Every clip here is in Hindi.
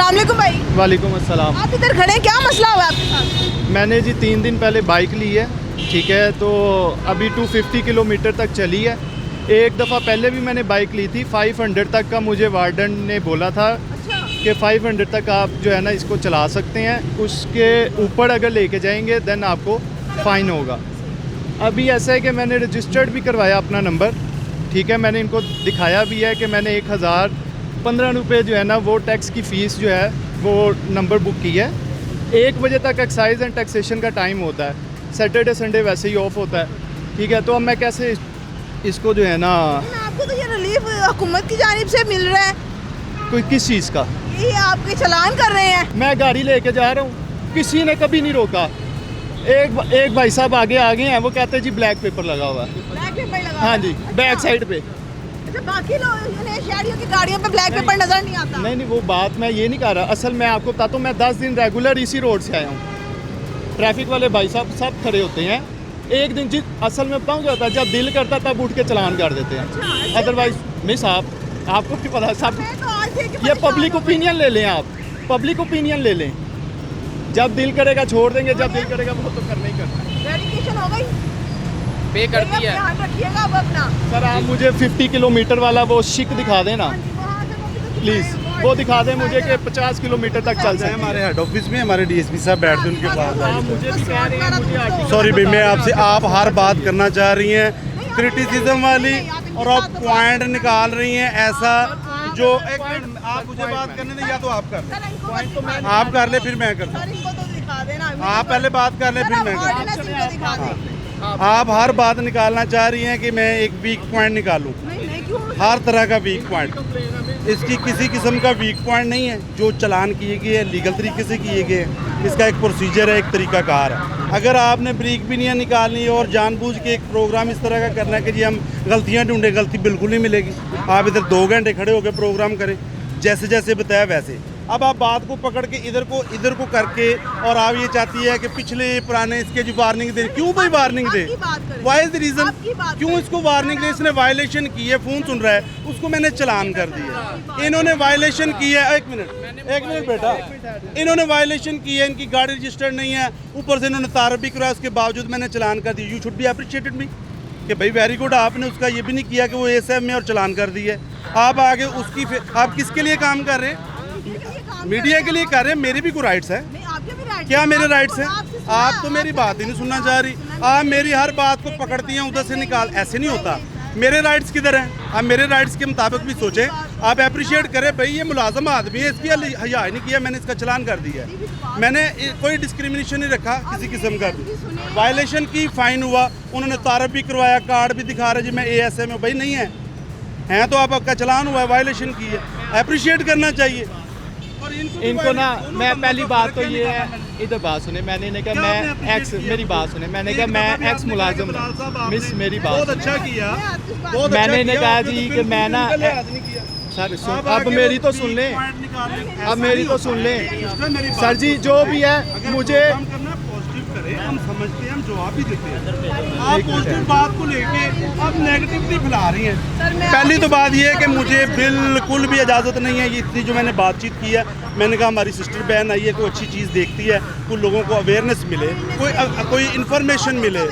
अस्सलाम वालेकुम भाई। वालेकुम अस्सलाम। आप इधर खड़े हैं, क्या मसला हुआ आपके साथ? मैंने जी 3 दिन पहले बाइक ली है, ठीक है, तो अभी 250 किलोमीटर तक चली है। एक दफ़ा पहले भी मैंने बाइक ली थी, 500 तक का मुझे वार्डन ने बोला था अच्छा। कि 500 तक आप जो है ना इसको चला सकते हैं, उसके ऊपर अगर लेके जाएंगे देन आपको फ़ाइन होगा। अभी ऐसा है कि मैंने रजिस्टर्ड भी करवाया अपना नंबर, ठीक है, मैंने इनको दिखाया भी है कि मैंने 1015 रुपये जो है ना वो टैक्स की फ़ीस जो है वो नंबर बुक की है। 1 बजे तक एक्साइज एंड टैक्सेशन का टाइम होता है, सैटरडे संडे वैसे ही ऑफ होता है, ठीक है। तो अब मैं कैसे इसको जो है ना, आपको तो ये रिलीफ हुकूमत की जानिब से मिल रहा है, कोई किस चीज़ का? ये आपके चालान कर रहे हैं। मैं गाड़ी लेके जा रहा हूँ, किसी ने कभी नहीं रोका। एक भाई साहब आगे आ गए हैं, वो कहते हैं जी ब्लैक पेपर लगा हुआ है। ब्लैक पेपर लगा? हाँ जी, अच्छा। बैक साइड पे। अच्छा, बाकी लोग शहरियों की गाड़ियों पे ब्लैक पेपर नजर नहीं आता। नहीं, वो बात मैं ये नहीं कर रहा। असल मैं आपको बताता हूँ, मैं 10 दिन रेगुलर इसी रोड से आया हूँ। ट्रैफिक वाले भाई साहब सब खड़े होते हैं। एक दिन जी असल में बताऊँ क्या होता है, जब दिल करता तब उठ के चलान कर देते हैं। अदरवाइज नहीं साहब, आपको भी पता सब ये पब्लिक ओपिनियन ले लें, आप पब्लिक ओपिनियन ले लें। जब दिल करेगा छोड़ देंगे, जब दिल करेगा वो तो करना ही करना है। वेरिफिकेशन हो गई, पे कर दी है। ध्यान रखिएगा अब अपना। सर आप मुझे 50 किलोमीटर वाला वो शिक दिखा दें ना प्लीज़, वो दिखा दें मुझे कि 50 किलोमीटर तक चल सकते हैं। हमारे हेड ऑफिस में हमारे डीएसपी साहब बैठते हैं, उनके पास आप मुझे भी कह रहे हैं मुझे आर्टिकल। सॉरी भाई, मैं आपसे आप हर बात करना चाह रही हैं क्रिटिसिज्म वाली, और आप पॉइंट निकाल रही हैं ऐसा जो एक मिनट आप मुझे बात करने दें, या तो आप कर लें, आप कर ले फिर मैं करता हूँ। इनको तो दिखा देना। आप पहले बात कर ले फिर मैं करता ऑर्डिनेंस इनको दिखा दें। हूँ। आप हर बात निकालना चाह रही हैं कि मैं एक वीक पॉइंट निकालूं, नहीं क्यों? हर तरह का वीक पॉइंट। इसकी किसी किस्म का वीक पॉइंट नहीं है। जो चालान किए गए हैं लीगल तरीके से किए गए हैं, इसका एक प्रोसीजर है, एक तरीकाकार है। अगर आपने ब्रेक भी नहीं निकालनी और जानबूझ के एक प्रोग्राम इस तरह का करना है कि जी हम गलतियां ढूंढे, गलती बिल्कुल नहीं मिलेगी। आप इधर 2 घंटे खड़े होकर प्रोग्राम करें जैसे जैसे बताया वैसे। अब आप बात को पकड़ के इधर को करके, और आप ये चाहती है कि पिछले पुराने इसके जो वार्निंग दे, क्यों भाई वार्निंग दे? Why is the reason? क्यों इसको वार्निंग दे? इसने वायलेशन की है, फ़ोन सुन रहा है, उसको मैंने चालान कर दिया। इन्होंने वायलेशन की है, एक मिनट बेटा, इन्होंने वायलेशन की है, इनकी गाड़ी रजिस्टर्ड नहीं है, ऊपर से इन्होंने तारफ भी कराया, उसके बावजूद मैंने चालान कर दिया। यू शुड बी अप्रिशिएटेड मी कि भाई वेरी गुड, आपने उसका ये भी नहीं किया कि वो एएसएफ में और चालान कर दी है। आप आगे उसकी आप किसके लिए काम कर रहे हैं? मीडिया के लिए कर रहे हैं। मेरे भी कोई राइट्स है, क्या मेरे राइट्स हैं? आप तो मेरी बात ही नहीं सुनना चाह रही। आप मेरी हर बात को पकड़ती हैं, उधर से निकाल, ऐसे नहीं होता। मेरे राइट्स किधर हैं? आप मेरे राइट्स के मुताबिक भी सोचें, आप अप्रिशिएट करें। भाई ये मुलाजम आदमी है, इसकी हया नहीं किया, मैंने इसका चालान कर दिया है। मैंने कोई डिस्क्रिमिनेशन नहीं रखा किसी किस्म का भी। वायलेशन की, फाइन हुआ, उन्होंने तारफ भी करवाया, कार्ड भी दिखा रहे जी मैं एएसए में। भाई नहीं है तो आपका चालान हुआ है, वायलेशन की है, अप्रिशिएट करना चाहिए। और इनको ना, मैं पहली बात तो ये है, इधर बात सुने, मैंने नहीं कहा मैं एक्स, मेरी बात सुने, मैंने कहा मैं एक्स मुलाजिम मिस, मेरी बात बहुत अच्छा किया, मैंने नहीं कहा जी कि मैं ना सर अब मेरी तो सुन लें, अब मेरी तो सुन लें सर जी, जो भी है मुझे हम समझते हैं, हम जवाब भी देते हैं। आप पॉजिटिव बात को लेके अब नेगेटिविटी फैला रही हैं। पहली तो बात ये है कि मुझे बिल्कुल भी इजाज़त नहीं है, ये इतनी जो मैंने बातचीत की है, मैंने कहा हमारी सिस्टर बहन आई है, कोई अच्छी चीज़ देखती है, कुछ लोगों को अवेयरनेस मिले, कोई इन्फॉर्मेशन मिले।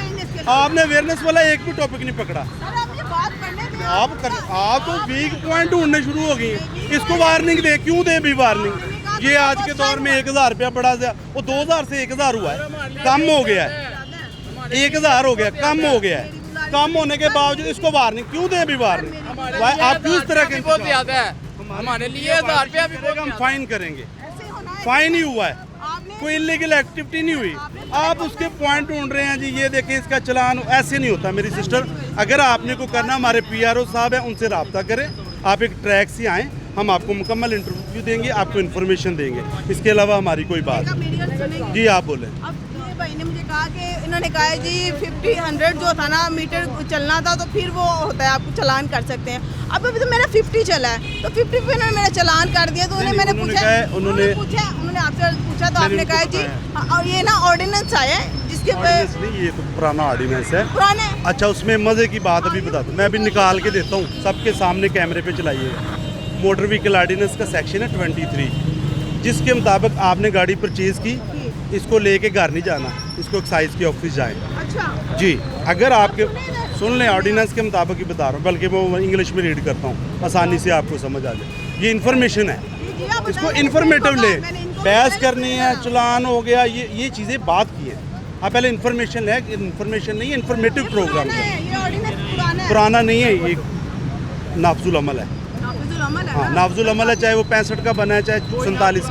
आपने अवेयरनेस वाला एक भी टॉपिक नहीं पकड़ा। आप तो वीक पॉइंट ढूंढने शुरू हो गई। इसको वार्निंग दे, क्यों दे भी वार्निंग? ये आज के दौर में 1000 रुपया बड़ा सा, वो 2000 से 1000 हुआ है, कम हो गया है। 1000 हो गया, कम हो गया है। कम होने के बावजूद इसको वार्निंग क्यों दे भी वार्निंग? आप क्यों इस तरह के? बहुत ज्यादा है हमारे लिए, 1000 रुपया भी हम फाइन करेंगे। फाइन ही हुआ है, कोई इलीगल एक्टिविटी नहीं हुई। आप उसके पॉइंट ढूंढ रहे हैं जी, ये देखें इसका चालान। ऐसे नहीं होता मेरी सिस्टर। अगर आपने को करना, हमारे पीआरओ साहब हैं, उनसे रब्ता करें। आप एक ट्रैक से आएँ, हम आपको मुकम्मल इंटरव्यू देंगे, आपको इन्फॉर्मेशन देंगे। इसके अलावा हमारी कोई बात नहीं। जी आप बोलें। अब ये भाई ने मुझे कहा कि इन्होंने कहा है जी 50-100 जो था ना मीटर चलना था, तो फिर वो होता है, आपको चालान कर सकते हैं। अब अभी तो मेरा 50 चला है, तो 50 पे उन्होंने मेरा चालान कर दिया। तो मैंने पूछा, उन्होंने आपसे पूछा, तो आपने कहा जी और ये ना ऑर्डिनेंस आया है जिसके नहीं, ये तो पुराना ऑर्डिनेंस है, पुराने। अच्छा, उसमें मज़े की बात अभी बता दूँ, मैं अभी निकाल के देता हूँ सबके सामने, कैमरे पे चलाइएगा। मोटर व्हीकल ऑर्डिनेंस का सेक्शन है 23, जिसके मुताबिक आपने गाड़ी परचेज की, इसको लेके घर नहीं जाना, इसको एक्साइज के ऑफिस जाएं। अच्छा जी, अगर आपके सुन लें, ऑर्डिनेंस के मुताबिक ही बता रहा हूँ, बल्कि मैं इंग्लिश में रीड करता हूँ, आसानी से आपको समझ आ जाए। ये इन्फॉर्मेशन है, जी, आप इसको बताएं, इन्फॉर्मेटिव मैंने ले। इनको बहस बताया, करनी है, चलान हो गया, ये चीज़ें बात की है। आप पहले इन्फॉर्मेशन ले, इन्फॉर्मेशन नहीं है, इन्फॉर्मेटिव प्रोग्राम पुराना है। है, ये ऑर्डिनेंस पुराना है। पुराना नहीं है, ये नाफजुल अमल है। नाफिजुल अमल है हाँ, ना? नाफजुल अमल है, चाहे वो 65 का बना है, चाहे 47